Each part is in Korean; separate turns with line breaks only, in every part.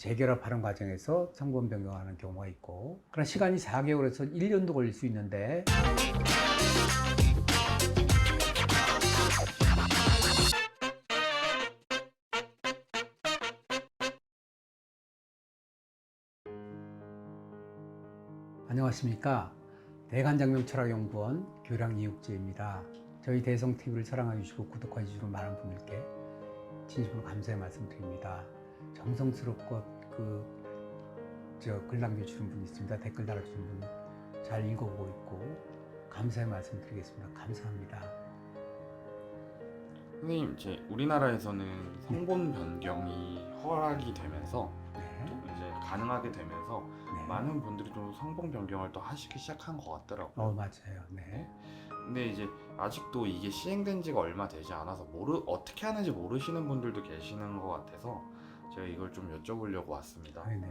재결합하는 과정에서 성분 변경하는 경우가 있고, 그러나 시간이 4개월에서 1년도 걸릴 수 있는데, 안녕하십니까. 대관장명철학연구원 교량이육재입니다. 저희 대성TV를 사랑해 주시고 구독해 주시는 많은 분들께 진심으로 감사의 말씀드립니다. 정성스럽고 글 남겨주시는 분이 있습니다. 댓글 달아주시는 분 잘 읽어보고 있고 감사의 말씀드리겠습니다. 감사합니다.
선생님, 이제 우리나라에서는 성분 변경이 허락이 되면서 또 이제 가능하게 되면서 많은 분들이 좀 성분 변경을 또 하시기 시작한 것 같더라고요.
맞아요. 네.
근데 이제 아직도 이게 시행된 지가 얼마 되지 않아서 어떻게 하는지 모르시는 분들도 계시는 것 같아서 제가 이걸 좀 여쭤보려고 왔습니다.
네.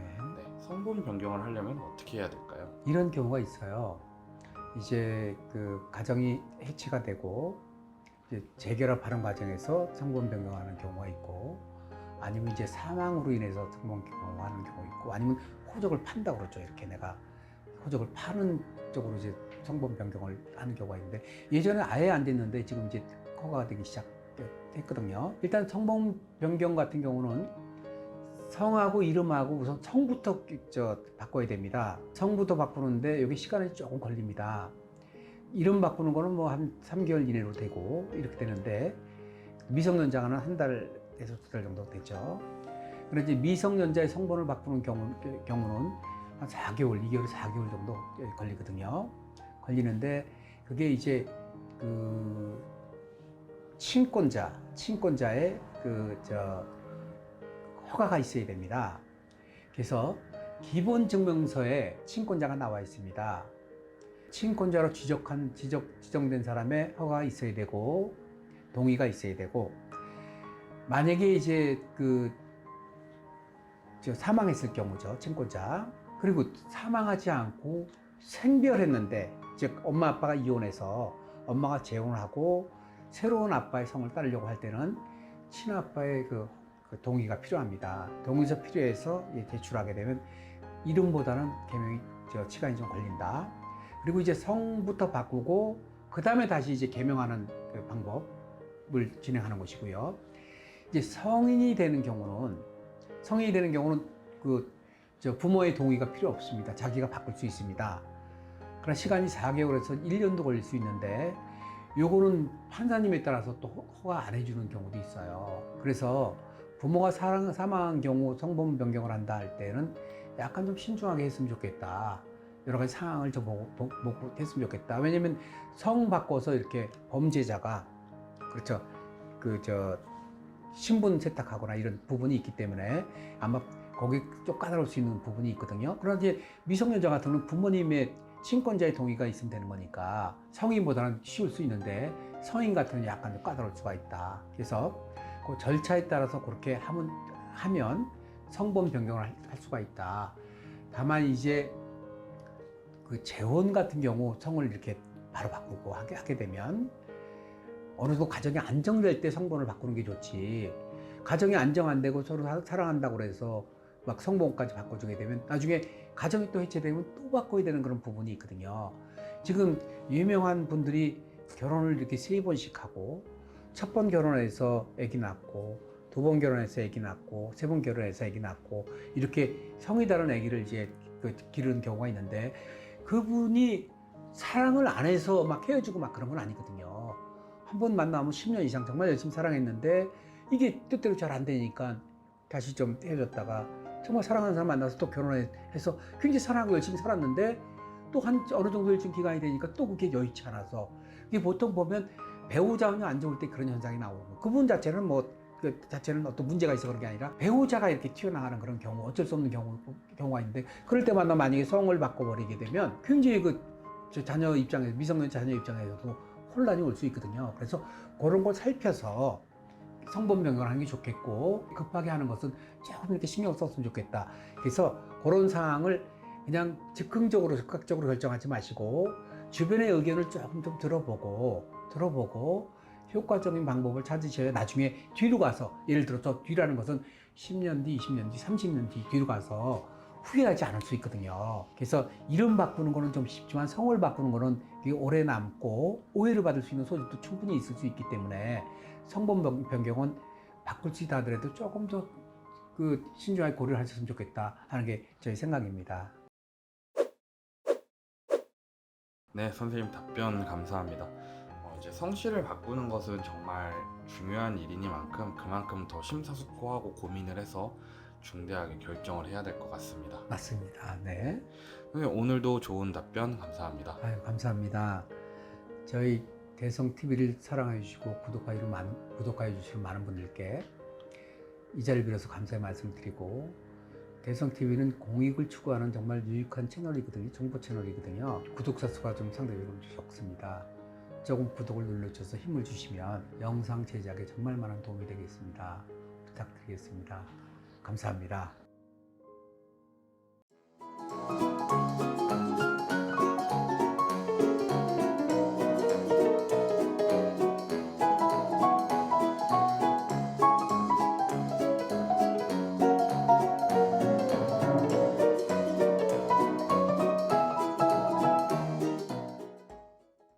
성분 변경을 하려면 어떻게 해야 될까요?
이런 경우가 있어요. 이제 가정이 해체가 되고 이제 재결합하는 과정에서 성분 변경하는 경우가 있고, 아니면 이제 사망으로 인해서 성분 변경하는 경우가 있고, 아니면 호적을 판다고 그러죠. 이렇게 내가 호적을 파는 쪽으로 이제 성분 변경을 하는 경우가 있는데, 예전에 아예 안 됐는데 지금 이제 허가가 되기 시작했거든요. 일단 성분 변경 같은 경우는 성하고 이름하고 우선 성부터 바꿔야 됩니다. 성부터 바꾸는데 여기 시간이 조금 걸립니다. 이름 바꾸는 거는 뭐 한 3개월 이내로 되고 이렇게 되는데, 미성년자는 한 달에서 2달 정도 되죠. 그런데 이제 미성년자의 성분을 바꾸는 경우는 한 4개월, 2개월, 4개월 정도 걸리거든요. 걸리는데 그게 이제 친권자의 허가가 있어야 됩니다. 그래서 기본 증명서에 친권자가 나와 있습니다. 친권자로 지정된 사람의 허가가 있어야 되고, 동의가 있어야 되고, 만약에 이제 사망했을 경우죠, 친권자. 그리고 사망하지 않고 생별했는데, 즉 엄마 아빠가 이혼해서 엄마가 재혼을 하고 새로운 아빠의 성을 따르려고 할 때는 친아빠의 그 동의가 필요합니다. 동의서 필요해서 제출하게 되면 이름보다는 개명이 시간이 좀 걸린다. 그리고 이제 성부터 바꾸고 그 다음에 다시 이제 개명하는 방법을 진행하는 것이고요. 이제 성인이 되는 경우는 부모의 동의가 필요 없습니다. 자기가 바꿀 수 있습니다. 그러나 시간이 4개월에서 1년도 걸릴 수 있는데, 요거는 판사님에 따라서 또 허가 안 해주는 경우도 있어요. 그래서 부모가 사망한 경우 성분 변경을 한다 할 때는 약간 좀 신중하게 했으면 좋겠다. 여러 가지 상황을 좀 보고 했으면 좋겠다. 왜냐면 성 바꿔서 이렇게 범죄자가, 그렇죠, 신분 세탁하거나 이런 부분이 있기 때문에 아마 거기 좀 까다로울 수 있는 부분이 있거든요. 그러나 이제 미성년자 같은 경우는 부모님의 친권자의 동의가 있으면 되는 거니까 성인보다는 쉬울 수 있는데, 성인 같은 경우는 약간 좀 까다로울 수가 있다. 그래서 그 절차에 따라서 그렇게 하면 성분 변경을 할 수가 있다. 다만 이제 재혼 같은 경우 성을 이렇게 바로 바꾸고 하게 되면 어느 정도 가정이 안정될 때 성분을 바꾸는 게 좋지, 가정이 안정 안 되고 서로 사랑한다고 그래서 막 성분까지 바꿔주게 되면 나중에 가정이 또 해체되면 또 바꿔야 되는 그런 부분이 있거든요. 지금 유명한 분들이 결혼을 이렇게 3번씩 하고, 첫 번 결혼해서 아기 낳고, 2번 결혼해서 아기 낳고, 3번 결혼해서 아기 낳고, 이렇게 성이 다른 아기를 이제 기르는 경우가 있는데, 그분이 사랑을 안 해서 막 헤어지고 막 그런 건 아니거든요. 한 번 만나면 10년 이상 정말 열심히 사랑했는데 이게 뜻대로 잘 안 되니까 다시 좀 헤어졌다가 정말 사랑하는 사람 만나서 또 결혼해서 굉장히 사랑하고 열심히 살았는데 또 어느 정도 일정 기간이 되니까 또 그게 여의치 않아서, 이게 보통 보면 배우자가 안 좋을 때 그런 현상이 나오는 거예요. 그분 자체는 자체는 어떤 문제가 있어 그런 게 아니라 배우자가 이렇게 튀어나가는 그런 경우, 어쩔 수 없는 경우가 있는데, 그럴 때마다 만약에 성을 바꿔버리게 되면 굉장히 미성년자 자녀 입장에서도 혼란이 올 수 있거든요. 그래서 그런 걸 살펴서 성분 변경을 하는 게 좋겠고, 급하게 하는 것은 조금 이렇게 신경 썼으면 좋겠다. 그래서 그런 상황을 그냥 즉각적으로 결정하지 마시고 주변의 의견을 조금 좀 들어보고 효과적인 방법을 찾으셔야 나중에 뒤로 가서, 예를 들어서 뒤라는 것은 10년 뒤, 20년 뒤, 30년 뒤로 가서 후회하지 않을 수 있거든요. 그래서 이름 바꾸는 거는 좀 쉽지만 성을 바꾸는 거는 되게 오래 남고 오해를 받을 수 있는 소지도 충분히 있을 수 있기 때문에 성본 변경은 바꿀 수 있다 하더라도 조금 더 신중하게 고려를 하셨으면 좋겠다 하는 게 저희 생각입니다.
네, 선생님 답변 감사합니다. 이제 성씨를 바꾸는 것은 정말 중요한 일이니만큼 그만큼 더 심사숙고하고 고민을 해서 중대하게 결정을 해야 될 것 같습니다.
맞습니다. 네.
선생님 오늘도 좋은 답변 감사합니다.
아유, 감사합니다. 저희 대성 TV를 사랑해 주시고 구독해 주시는 많은 분들께 이 자리를 빌어서 감사의 말씀을 드리고, 대성 TV는 공익을 추구하는 정말 유익한 채널이거든요. 정보 채널이거든요. 구독자 수가 좀 상대적으로 적습니다. 조금 구독을 눌러주셔서 힘을 주시면 영상 제작에 정말 많은 도움이 되겠습니다. 부탁드리겠습니다. 감사합니다.